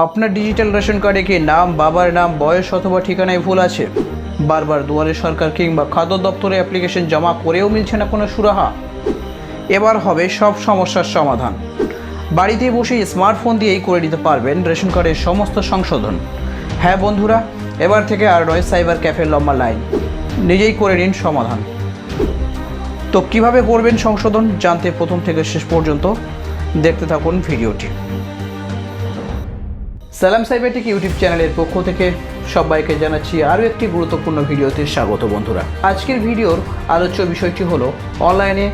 আপনার digital ration কার্ডে কি নাম, বাবার নাম, বয়স অথবা ঠিকানায় ভুল আছে? বারবার দুয়ারে সরকার কিংবা খাদ্য দপ্তরে অ্যাপ্লিকেশন জমা করেও মিলছে না কোনো সুরাহা? এবার হবে সব সমস্যার সমাধান। বাড়িতে বসেই স্মার্টফোন দিয়েই করে নিতে পারবেন রেশন কার্ডের সমস্ত সংশোধন। হ্যাঁ বন্ধুরা, এবার থেকে আর নয় সাইবার ক্যাফের লম্বা লাইন, নিজেই করে নিন সমাধান। তো কিভাবে করবেন সংশোধন জানতে প্রথম থেকে শেষ পর্যন্ত দেখতে থাকুন ভিডিওটি। সালাম সাইবারটেক ইউটিউব চ্যানেলের পক্ষ থেকে সবাইকে জানাচ্ছি আরও একটি গুরুত্বপূর্ণ ভিডিওতে স্বাগত বন্ধুরা। আজকের ভিডিওর আলোচ্য বিষয়টি হলো অনলাইনে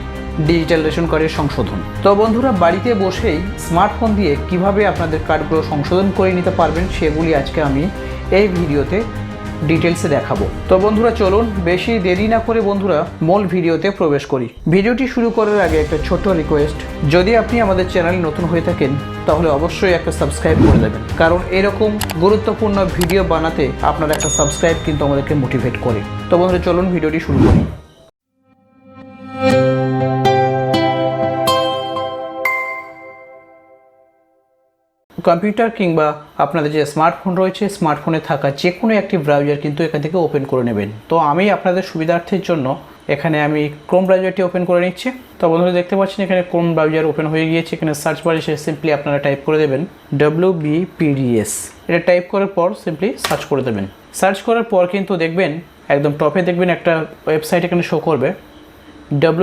ডিজিটাল রেশন কার্ডের সংশোধন। তো বন্ধুরা, বাড়িতে বসেই স্মার্টফোন দিয়ে কিভাবে আপনাদের কার্ডগুলো সংশোধন করে নিতে পারবেন সেগুলি আজকে আমি এই ভিডিওতে ডিটেলসে দেখাবো। তো বন্ধুরা চলুন বেশি দেরি না করে বন্ধুরা মূল ভিডিওতে প্রবেশ করি। ভিডিওটি শুরু করার আগে একটা ছোট্ট রিকোয়েস্ট, যদি আপনি আমাদের চ্যানেলে নতুন হয়ে থাকেন তাহলে অবশ্যই একটা সাবস্ক্রাইব করে দেবেন, কারণ এরকম গুরুত্বপূর্ণ ভিডিও বানাতে আপনার একটা সাবস্ক্রাইব কিন্তু আমাদেরকে মোটিভেট করে। তো বন্ধুরা চলুন ভিডিওটি শুরু করি। কম্পিউটার কিংবা আপনাদের যে স্মার্টফোন রয়েছে, স্মার্টফোনে থাকা যে কোনো একটি ব্রাউজার কিন্তু এখান থেকে ওপেন করে নেবেন। তো আমি আপনাদের সুবিধার্থের জন্য এখানে আমি ক্রোম ব্রাউজারটি ওপেন করে নিচ্ছি। তো বন্ধুরা দেখতে পাচ্ছেন এখানে ক্রোম ব্রাউজার ওপেন হয়ে গিয়েছে। এখানে সার্চ বারে এসে সিম্পলি আপনারা টাইপ করে দেবেন WBPDS। এটা টাইপ করার পর সিম্পলি সার্চ করে দেবেন। সার্চ করার পর কিন্তু দেখবেন একদম টপে দেখবেন একটা ওয়েবসাইট এখানে শো করবে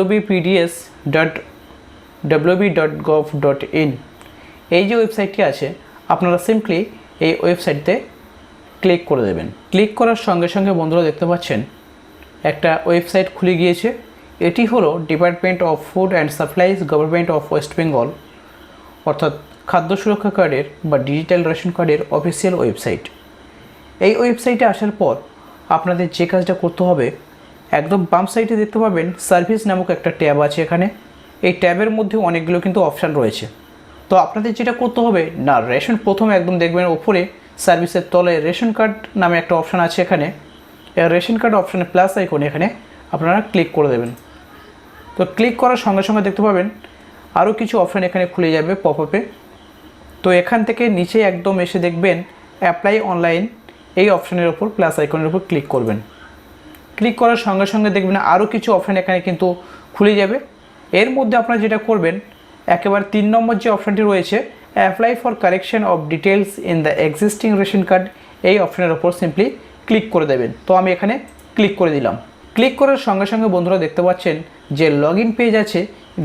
wbpds.wb.gov.in। এই যে ওয়েবসাইটটি আছে আপনারা সিম্পলি এই ওয়েবসাইটতে ক্লিক করে দেবেন। ক্লিক করার সঙ্গে সঙ্গে বন্ধুরা দেখতে পাচ্ছেন একটা ওয়েবসাইট খুলে গিয়েছে। এটি হলো department of food and supplies, government of West Bengal, অর্থাৎ খাদ্য সুরক্ষা কার্ডের বা ডিজিটাল রেশন কার্ডের অফিসিয়াল ওয়েবসাইট। এই ওয়েবসাইটে আসার পর আপনাদের যে কাজটা করতে হবে, একদম বাম সাইডে দেখতে পাবেন সার্ভিস নামক একটা ট্যাব আছে। এখানে এই ট্যাবের মধ্যে অনেকগুলো কিন্তু অপশান রয়েছে। তো আপনাদের যেটা করতে হবে না, রেশন প্রথমে একদম দেখবেন ওপরে সার্ভিসের তলে রেশন কার্ড নামে একটা অপশান আছে। এখানে রেশন কার্ড অপশানে প্লাস আইকন এখানে আপনারা ক্লিক করে দেবেন। তো ক্লিক করার সঙ্গে সঙ্গে দেখতে পাবেন আরও কিছু অপশান এখানে খুলে যাবে পপ আপে। তো এখান থেকে নিচে একদম এসে দেখবেন অ্যাপ্লাই অনলাইন, এই অপশানের ওপর প্লাস আইকনের উপর ক্লিক করবেন। ক্লিক করার সঙ্গে সঙ্গে দেখবেন আরও কিছু অপশান এখানে কিন্তু খুলে যাবে। এর মধ্যে আপনারা যেটা করবেন, একেবারে 3 নম্বর যে অপশানটি রয়েছে apply for correction of details in the existing ration card, এই অপশানের ওপর সিম্পলি ক্লিক করে দেবেন। তো আমি এখানে ক্লিক করে দিলাম। ক্লিক করার সঙ্গে সঙ্গে বন্ধুরা দেখতে পাচ্ছেন যে লগ ইন পেজ আছে,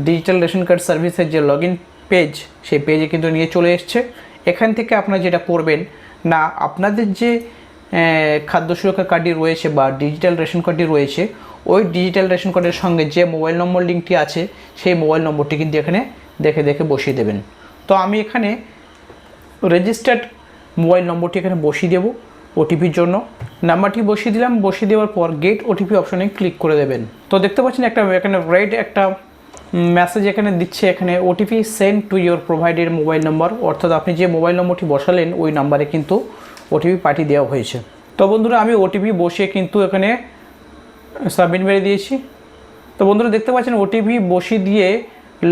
ডিজিটাল রেশন কার্ড সার্ভিসের যে লগ ইন পেজ, সেই পেজে কিন্তু নিয়ে চলে এসছে। এখান থেকে আপনারা যেটা করবেন না, আপনাদের যে খাদ্য সুরক্ষা কার্ডটি রয়েছে বা ডিজিটাল রেশন কার্ডটি রয়েছে, ওই ডিজিটাল রেশন কার্ডের সঙ্গে যে মোবাইল নম্বর লিঙ্কটি আছে সেই মোবাইল নম্বরটি কিন্তু এখানে দেখে দেখে বসিয়ে দেবেন। তো আমি এখানে রেজিস্টার্ড মোবাইল নম্বরটি এখানে বসিয়ে দেবো ওটিপির জন্য। নাম্বারটি বসিয়ে দিলাম। বসিয়ে দেওয়ার পর গেট ওটিপি অপশানে ক্লিক করে দেবেন। তো দেখতে পাচ্ছেন একটা এখানে রেড একটা মেসেজ এখানে দিচ্ছে, এখানে OTP send to your provided mobile নম্বর, অর্থাৎ আপনি যে মোবাইল নম্বরটি বসালেন ওই নাম্বারে কিন্তু ওটিপি পাঠিয়ে দেওয়া হয়েছে। তো বন্ধুরা আমি ওটিপি বসিয়ে কিন্তু এখানে সাবমিট মেরে দিয়েছি। তো বন্ধুরা দেখতে পাচ্ছেন ওটিপি বসিয়ে দিয়ে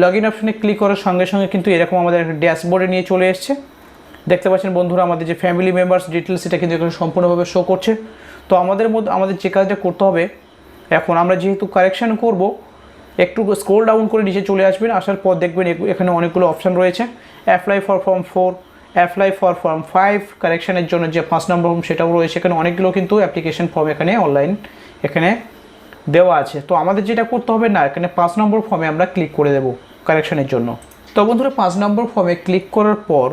লগ ইন অপশানে ক্লিক করার সঙ্গে সঙ্গে কিন্তু এরকম আমাদের একটা ড্যাশবোর্ডে নিয়ে চলে এসছে। দেখতে পাচ্ছেন বন্ধুরা আমাদের যে ফ্যামিলি মেম্বার্স ডিটেলস সেটা কিন্তু এখানে সম্পূর্ণভাবে শো করছে। তো আমাদের যে কাজটা করতে হবে, এখন আমরা যেহেতু কারেকশান করব, একটু স্ক্রল ডাউন করে নিচে চলে আসবেন। আসার পর দেখবেন এখানে অনেকগুলো অপশান রয়েছে। Apply for form 4, apply for form 5, কারেকশানের জন্য যে 5 নম্বর ফর্ম সেটাও রয়েছে। এখানে অনেকগুলো কিন্তু অ্যাপ্লিকেশন ফর্ম এখানে অনলাইন এখানে দেওয়া আছে। তো আমাদের যেটা করতে হবে না, এখানে 5 নম্বর ফর্মে আমরা ক্লিক করে দেব কারেকশানের জন্য। তো বন্ধুরা 5 নম্বর ফর্মে ক্লিক করার পর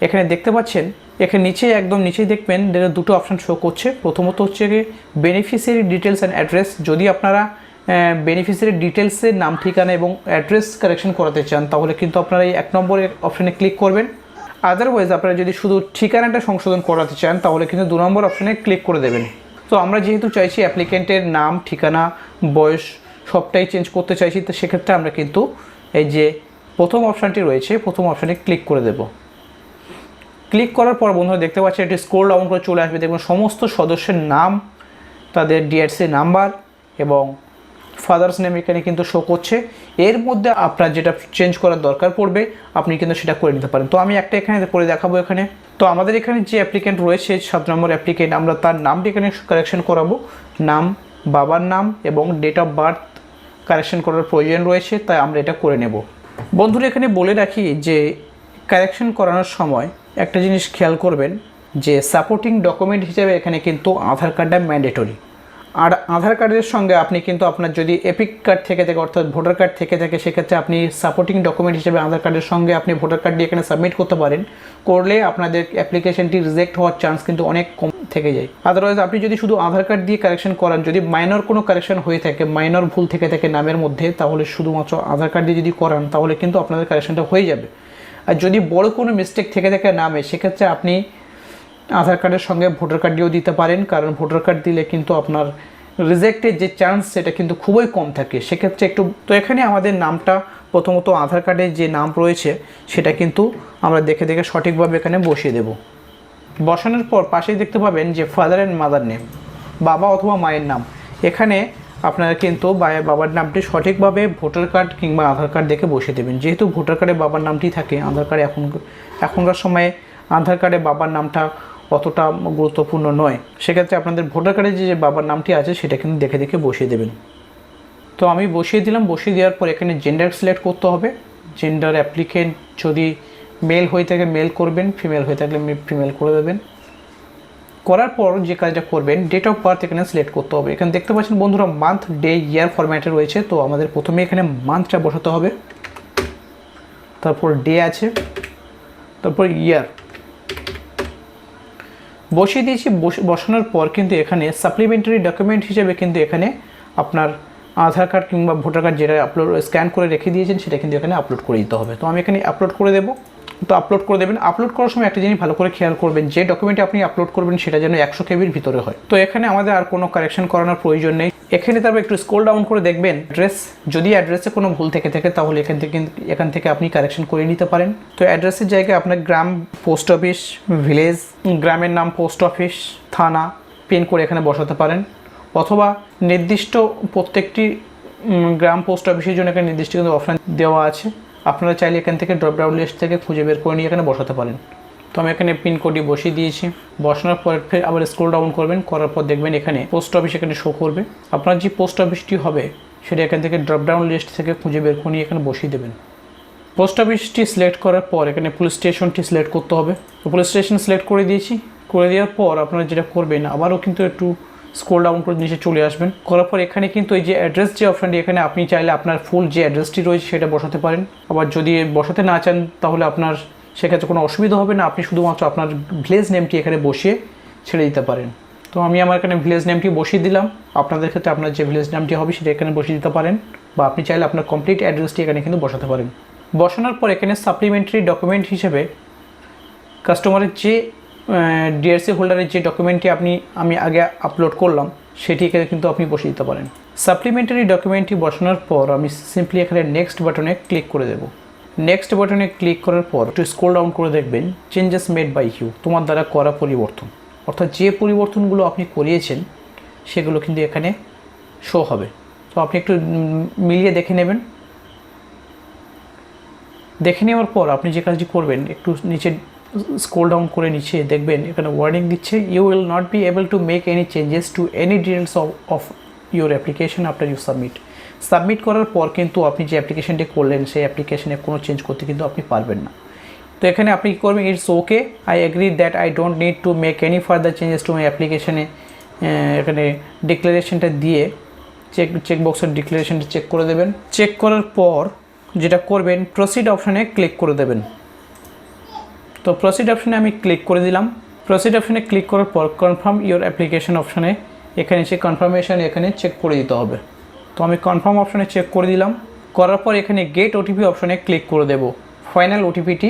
এখানে দেখতে পাচ্ছেন এখানে নিচে একদম নিচেই দেখবেন দুটো অপশান শো করছে। প্রথমত হচ্ছে গিয়ে বেনিফিশিয়ারি ডিটেলস অ্যান্ড অ্যাড্রেস। যদি আপনারা বেনিফিশিয়ারি ডিটেলসের নাম, ঠিকানা এবং অ্যাড্রেস কারেকশন করাতে চান তাহলে কিন্তু আপনারা এই 1 নম্বরের অপশানে ক্লিক করবেন। আদারওয়াইজ আপনারা যদি শুধু ঠিকানাটা সংশোধন করাতে চান তাহলে কিন্তু 2 নম্বর অপশানে ক্লিক করে দেবেন। তো আমরা যেহেতু চাইছি অ্যাপ্লিকেন্টের নাম, ঠিকানা, বয়স সবটাই চেঞ্জ করতে চাইছি, তো সেক্ষেত্রে আমরা কিন্তু এই যে প্রথম অপশানটি রয়েছে প্রথম অপশানে ক্লিক করে দেব। ক্লিক করার পর বন্ধুরা দেখতে পাচ্ছেন এটি স্ক্রল ডাউন করে চলে আসবে। দেখবেন সমস্ত সদস্যের নাম, তাদের ডিআরসি নাম্বার এবং ফাদার্স নেম এখানে কিন্তু শো করছে। এর মধ্যে আপনার যেটা চেঞ্জ করার দরকার পড়বে আপনি কিন্তু সেটা করে নিতে পারেন। তো আমি একটা এখানে করে দেখাবো। এখানে তো আমাদের এখানে যে অ্যাপ্লিকেন্ট রয়েছে 7 নম্বর অ্যাপ্লিকেন্ট, আমরা তার নামটি এখানে কারেকশন করাবো। নাম, বাবার নাম এবং ডেট অফ বার্থ কারেকশন করার প্রয়োজন রয়েছে, তাই আমরা এটা করে নেব। বন্ধুরা এখানে বলে রাখি যে কারেকশন করানোর সময় একটা জিনিস খেয়াল করবেন যে সাপোর্টিং ডকুমেন্ট হিসেবে এখানে কিন্তু আধার কার্ডটা ম্যান্ডেটরি। আর আধার কার্ডের সঙ্গে আপনি কিন্তু আপনার যদি এপিক কার্ড থেকে থাকে অর্থাৎ ভোটার কার্ড থেকে থাকে, সেক্ষেত্রে আপনি সাপোর্টিং ডকুমেন্ট হিসেবে আধার কার্ডের সঙ্গে আপনি ভোটার কার্ড দিয়ে এখানে সাবমিট করতে পারেন। করলে আপনাদের অ্যাপ্লিকেশনটি রিজেক্ট হওয়ার চান্স কিন্তু অনেক কম থেকে যায়। আদারওয়াইজ আপনি যদি শুধু আধার কার্ড দিয়ে কারেকশন করান, যদি মাইনর কোনো কারেকশন হয়ে থাকে, মাইনর ভুল থেকে থাকে নামের মধ্যে, তাহলে শুধুমাত্র আধার কার্ড দিয়ে যদি করান তাহলে কিন্তু আপনাদের কারেকশনটা হয়ে যাবে। আর যদি বড় কোনো মিস্টেক থেকে থাকে নামে, সেক্ষেত্রে আপনি আধার কার্ডের সঙ্গে ভোটার কার্ড দিয়েও দিতে পারেন, কারণ ভোটার কার্ড দিলে কিন্তু আপনার রিজেক্টের যে চান্স সেটা কিন্তু খুবই কম থাকে। সেক্ষেত্রে একটু, তো এখানে আমাদের নামটা প্রথমত আধার কার্ডে যে নাম রয়েছে সেটা কিন্তু আমরা দেখে দেখে সঠিকভাবে এখানে বসিয়ে দেব। বসানোর পর পাশেই দেখতে পাবেন যে ফাদার অ্যান্ড মাদার নেম, বাবা অথবা মায়ের নাম। এখানে আপনারা কিন্তু বাবার নামটি সঠিকভাবে ভোটার কার্ড কিংবা আধার কার্ড দেখে বসিয়ে দেবেন। যেহেতু ভোটার কার্ডে বাবার নামটি থাকে, আধার কার্ডে এখনকার সময়ে আধার কার্ডে বাবার নামটা অতটা গুরুত্বপূর্ণ নয়, সেক্ষেত্রে আপনাদের ভোটার কার্ডে যে বাবার নামটি আছে সেটা কিন্তু দেখে দেখে বসিয়ে দেবেন। তো আমি বসিয়ে দিলাম। বসিয়ে দেওয়ার পর এখানে জেন্ডার সিলেক্ট করতে হবে। জেন্ডার অ্যাপ্লিকেন্ট যদি মেল হয়ে থাকে মেল করবেন, ফিমেল হয়ে থাকলে ফিমেল করে দেবেন। করার পর যে কাজটা করবেন, ডেট অফ বার্থ এখানে সিলেক্ট করতে হবে। এখানে দেখতে পাচ্ছেন বন্ধুরা মান্থ, ডে, ইয়ার ফরম্যাটে রয়েছে। তো আমাদের প্রথমে এখানে মান্থটা বসাতে হবে, তারপর ডে আছে, তারপর ইয়ার বসিয়ে দিয়েছি। বসানোর পর কিন্তু এখানে সাপ্লিমেন্টারি ডকুমেন্ট হিসেবে কিন্তু এখানে আপনার আধার কার্ড কিংবা ভোটার কার্ড যেটা স্ক্যান করে রেখে দিয়েছেন সেটা কিন্তু এখানে আপলোড করে দিতে হবে। তো আমি এখানে আপলোড করে দেবো। তো আপলোড করে দেবেন। আপলোড করার সময় একটা জিনিস ভালো করে খেয়াল করবেন, যে ডকুমেন্টে আপনি আপলোড করবেন সেটা যেন 100 কেবির ভিতরে হয়। তো এখানে আমাদের আর কোনো কারেকশন করানোর প্রয়োজন নেই। এখানে তারপর একটু স্ক্রল ডাউন করে দেখবেন অ্যাড্রেস, যদি অ্যাড্রেসে কোনো ভুল থেকে থাকে তাহলে এখান থেকে আপনি কারেকশন করে নিতে পারেন। তো অ্যাড্রেসের জায়গায় আপনার গ্রাম, পোস্ট অফিস, ভিলেজ, গ্রামের নাম, পোস্ট অফিস, থানা, পিন করে এখানে বসাতে পারেন। অথবা নির্দিষ্ট প্রত্যেকটি গ্রাম পোস্ট অফিসের জন্য এখানে নির্দিষ্ট কিন্তু অপশান দেওয়া আছে, আপনারা চাইলে এখান থেকে ড্রপ ডাউন লিস্ট থেকে খুঁজে বের করে নিয়ে এখানে বসাতে পারেন। তো আমি এখানে পিন কোডটি বসিয়ে দিয়েছি। বসানোর পর ফের আবার স্ক্রল ডাউন করবেন, করার পর দেখবেন এখানে পোস্ট অফিস এখানে শো করবে। আপনার যে পোস্ট অফিসটি হবে সেটা এখান থেকে ড্রপ ডাউন লিস্ট থেকে খুঁজে বের করে নিয়ে এখানে বসিয়ে দেবেন। পোস্ট অফিসটি সিলেক্ট করার পর এখানে পুলিশ স্টেশনটি সিলেক্ট করতে হবে। তো পুলিশ স্টেশন সিলেক্ট করে দিয়েছি। করে দেওয়ার পর আপনারা যেটা করবেন, আবারও কিন্তু একটু স্ক্রল ডাউন করে নিচে চলে আসবেন। করার পর এখানে কিন্তু এই যে অ্যাড্রেস যে অপশানটি, এখানে আপনি চাইলে আপনার ফুল যে অ্যাড্রেসটি রয়েছে সেটা বসাতে পারেন। আবার যদি বসাতে না চান তাহলে আপনার সেক্ষেত্রে কোনো অসুবিধা হবে না, আপনি শুধুমাত্র আপনার ভিলেজ নেমটি এখানে বসিয়ে ছেড়ে দিতে পারেন। তো আমি আমার এখানে ভিলেজ নেমটি বসিয়ে দিলাম। আপনাদের ক্ষেত্রে আপনার যে ভিলেজ নামটি হবে সেটা এখানে বসিয়ে দিতে পারেন, বা আপনি চাইলে আপনার কমপ্লিট অ্যাড্রেসটি এখানে কিন্তু বসাতে পারেন। বসানোর পর এখানে সাপ্লিমেন্টারি ডকুমেন্ট হিসেবে কাস্টমারের যে ডিআরসি হোল্ডারের যে ডকুমেন্টটি আমি আগে আপলোড করলাম সেটি এখানে কিন্তু আপনি বসিয়ে দিতে পারেন। সাপ্লিমেন্টারি ডকুমেন্টটি বসানোর পর আমি সিম্পলি এখানে নেক্সট বাটনে ক্লিক করে দেব। নেক্সট বাটনে ক্লিক করার পর একটু স্ক্রল ডাউন করে দেখবেন চেঞ্জেস মেড বাই ইউ, তোমার দ্বারা করা পরিবর্তন, অর্থাৎ যে পরিবর্তনগুলো আপনি করিয়েছেন সেগুলো কিন্তু এখানে শো হবে। তো আপনি একটু মিলিয়ে দেখে নেবেন। দেখে নেওয়ার পর আপনি যে কাজটি করবেন, একটু নিচে স্ক্রল ডাউন করে নিচে দেখবেন এখানে ওয়ার্নিং দিচ্ছে, you will not be able to make any changes to any details of your application after you submit করার পর কিন্তু আপনি যে অ্যাপ্লিকেশনটি করলেন সেই অ্যাপ্লিকেশনে কোনো চেঞ্জ করতে কিন্তু আপনি পারবেন না। তো এখানে আপনি কী করবেন, it's okay, I agree that I don't need to make any further changes to my অ্যাপ্লিকেশনে এখানে ডিক্লারেশনটা দিয়ে চেকবক্সের ডিক্লারেশনটা চেক করে দেবেন। চেক করার পর যেটা করবেন, প্রসিড অপশানে ক্লিক করে দেবেন। তো প্রসিড অপশানে আমি ক্লিক করে দিলাম। প্রসিড অপশানে ক্লিক করার পর কনফার্ম ইউর অ্যাপ্লিকেশন অপশানে এখানে সে কনফার্মেশন এখানে চেক করে দিতে হবে। তো আমি কনফার্ম অপশানে চেক করে দিলাম। করার পর এখানে গেট ওটিপি অপশানে ক্লিক করে দেব। ফাইনাল ওটিপিটি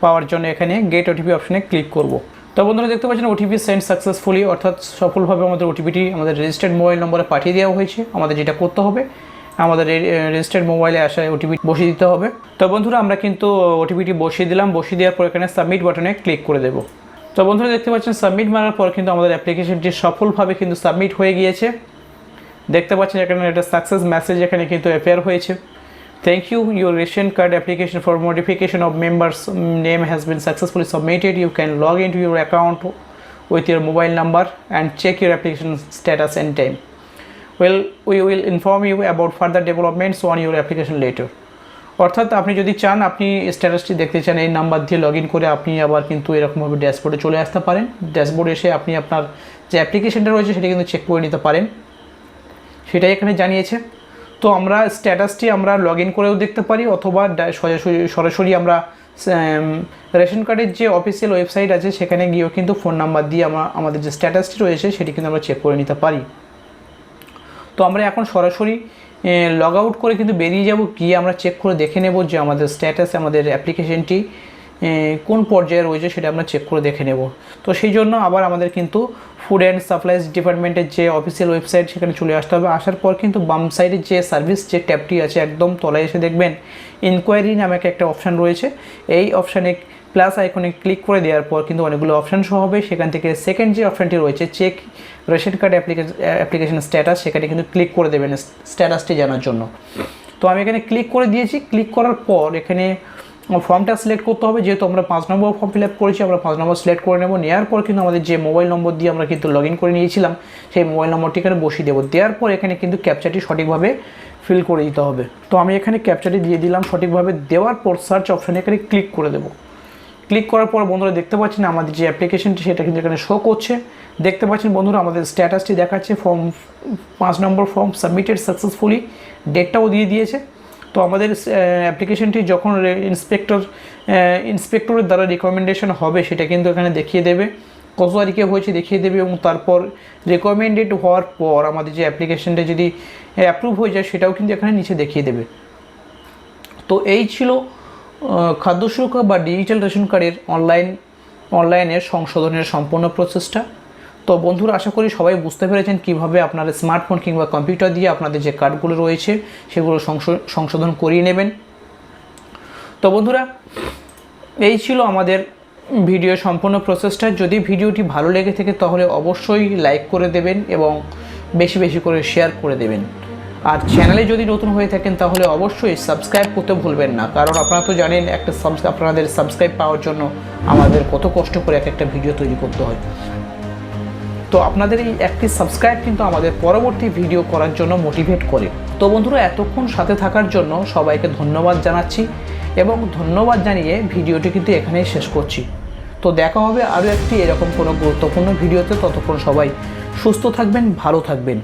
পাওয়ার জন্য এখানে গেট ওটিপি অপশানে ক্লিক করব। তো বন্ধুরা দেখতে পাচ্ছেন ওটিপি সেন্ড সাকসেসফুলি, অর্থাৎ সফলভাবে আমাদের ওটিপিটি আমাদের রেজিস্টার্ড মোবাইল নম্বরে পাঠিয়ে দেওয়া হয়েছে। আমাদের যেটা করতে হবে, আমাদের রেজিস্টার্ড মোবাইলে আসা ওটিপি বসিয়ে দিতে হবে। তো বন্ধুরা আমরা কিন্তু ওটিপিটি বসিয়ে দিলাম। বসিয়ে দেওয়ার পর এখানে সাবমিট বাটনে ক্লিক করে দেব। তো বন্ধুরা দেখতে পাচ্ছেন সাবমিট মারার পর কিন্তু আমাদের অ্যাপ্লিকেশনটি সফলভাবে কিন্তু সাবমিট হয়ে গিয়েছে। দেখতে পাচ্ছেন এখানে একটা সাকসেস মেসেজ এখানে কিন্তু অ্যাপিয়ার হয়েছে। Thank you. Your ration card application for modification of members name has been successfully submitted. You can log into your account with your mobile number and check your application status anytime. Well, we will inform you about further developments on your application later. অর্থাৎ আপনি যদি চান, আপনি স্ট্যাটাসটি দেখতে চান, এই number দিয়ে log in করে আপনি আবার কিন্তু এরকমভাবে ড্যাশবোর্ডে চলে আসতে পারেন। ড্যাশবোর্ডে এসে আপনি আপনার যে অ্যাপ্লিকেশনটা রয়েছে সেটা কিন্তু চেক করে নিতে পারেন, সেটাই এখানে জানিয়েছে। তো আমরা স্ট্যাটাসটি আমরা লগ ইন করেও দেখতে পারি, অথবা সরাসরি আমরা রেশন কার্ডের যে অফিসিয়াল ওয়েবসাইট আছে সেখানে গিয়েও কিন্তু ফোন নাম্বার দিয়ে আমাদের যে স্ট্যাটাসটি রয়েছে সেটি কিন্তু আমরা চেক করে নিতে পারি। তো আমরা এখন সরাসরি লগ আউট করে কিন্তু বেরিয়ে যাব, গিয়ে আমরা চেক করে দেখে নেব যে আমাদের স্ট্যাটাস, আমাদের অ্যাপ্লিকেশনটি কোন পর্যায়ে রয়েছে সেটা আমরা চেক করে দেখে নেব। তো সেই জন্য আবার আমাদের কিন্তু ফুড অ্যান্ড সাপ্লাইজ ডিপার্টমেন্টের যে অফিসিয়াল ওয়েবসাইট সেখানে চলে আসতে হবে। আসার পর কিন্তু বাম সাইডের যে সার্ভিস যে ট্যাবটি আছে একদম তলায় এসে দেখবেন ইনকোয়ারি নামে একটা অপশান রয়েছে। এই অপশানে প্লাস আইকনে ক্লিক করে দেওয়ার পর কিন্তু অনেকগুলো অপশান শো হবে। সেখান থেকে সেকেন্ড যে অপশানটি রয়েছে check ration card application status, সেখানে কিন্তু ক্লিক করে দেবেন স্ট্যাটাসটি জানার জন্য। তো আমি এখানে ক্লিক করে দিয়েছি। ক্লিক করার পর এখানে ফর্মটা সিলেক্ট করতে হবে, যেহেতু আমরা 5 নম্বর ফর্ম ফিল আপ করেছি, আমরা 5 নম্বর সিলেক্ট করে নেব। নেওয়ার পর কিন্তু আমাদের যে মোবাইল নম্বর দিয়ে আমরা কিন্তু লগ ইন করে নিয়েছিলাম সেই মোবাইল নম্বরটি এখানে বসিয়ে দেবো। দেওয়ার পর এখানে কিন্তু ক্যাপচাটি সঠিকভাবে ফিল করে দিতে হবে। তো আমি এখানে ক্যাপচাটি দিয়ে দিলাম সঠিকভাবে। দেওয়ার পর সার্চ অপশানে এখানে ক্লিক করে দেবো। ক্লিক করার পর বন্ধুরা দেখতে পাচ্ছেন আমাদের যে অ্যাপ্লিকেশনটি সেটা কিন্তু এখানে শো করছে। দেখতে পাচ্ছেন বন্ধুরা আমাদের স্ট্যাটাসটি দেখাচ্ছে, ফর্ম 5 নম্বর ফর্ম সাবমিটেড সাকসেসফুলি, ডেটটাও দিয়ে দিয়েছে। তো আমাদের অ্যাপ্লিকেশনটি যখন ইন্সপেক্টরের দ্বারা রিকমেন্ডেশন হবে সেটা কিন্তু এখানে দেখিয়ে দেবে, কত তারিখে হয়েছে দেখিয়ে দেবে, এবং তারপর রিকমেন্ডেড হওয়ার পর আমাদের যে অ্যাপ্লিকেশনটা যদি অ্যাপ্রুভ হয়ে যায় সেটাও কিন্তু এখানে নিচে দেখিয়ে দেবে। তো এই ছিল খাদ্য সুরক্ষা বা ডিজিটাল রেশন কার্ডের অনলাইনের সংশোধনের সম্পূর্ণ প্রসেসটা। তো বন্ধুরা আশা করি সবাই বুঝতে পেরেছেন কীভাবে আপনারা স্মার্টফোন কিংবা কম্পিউটার দিয়ে আপনাদের যে কার্ডগুলো রয়েছে সেগুলো সংশোধন করিয়ে নেবেন। তো বন্ধুরা এই ছিল আমাদের ভিডিও সম্পূর্ণ প্রসেসটা। যদি ভিডিওটি ভালো লেগে থাকে তাহলে অবশ্যই লাইক করে দেবেন এবং বেশি বেশি করে শেয়ার করে দেবেন। আর চ্যানেলে যদি নতুন হয়ে থাকেন তাহলে অবশ্যই সাবস্ক্রাইব করতে ভুলবেন না, কারণ আপনারা তো জানেন আপনাদের সাবস্ক্রাইব পাওয়ার জন্য আমাদের কত কষ্ট করে একটা ভিডিও তৈরি করতে হয়। তো আপনাদের এই একটি সাবস্ক্রাইব কিন্তু আমাদের পরবর্তী ভিডিও করার জন্য মোটিভেট করে। তো বন্ধুরা এতক্ষণ সাথে থাকার জন্য সবাইকে ধন্যবাদ জানাচ্ছি এবং ধন্যবাদ জানিয়ে ভিডিওটি কিন্তু এখানেই শেষ করছি। তো দেখা হবে আরও একটি এরকম কোনো গুরুত্বপূর্ণ ভিডিওতে। ততক্ষণ সবাই সুস্থ থাকবেন, ভালো থাকবেন।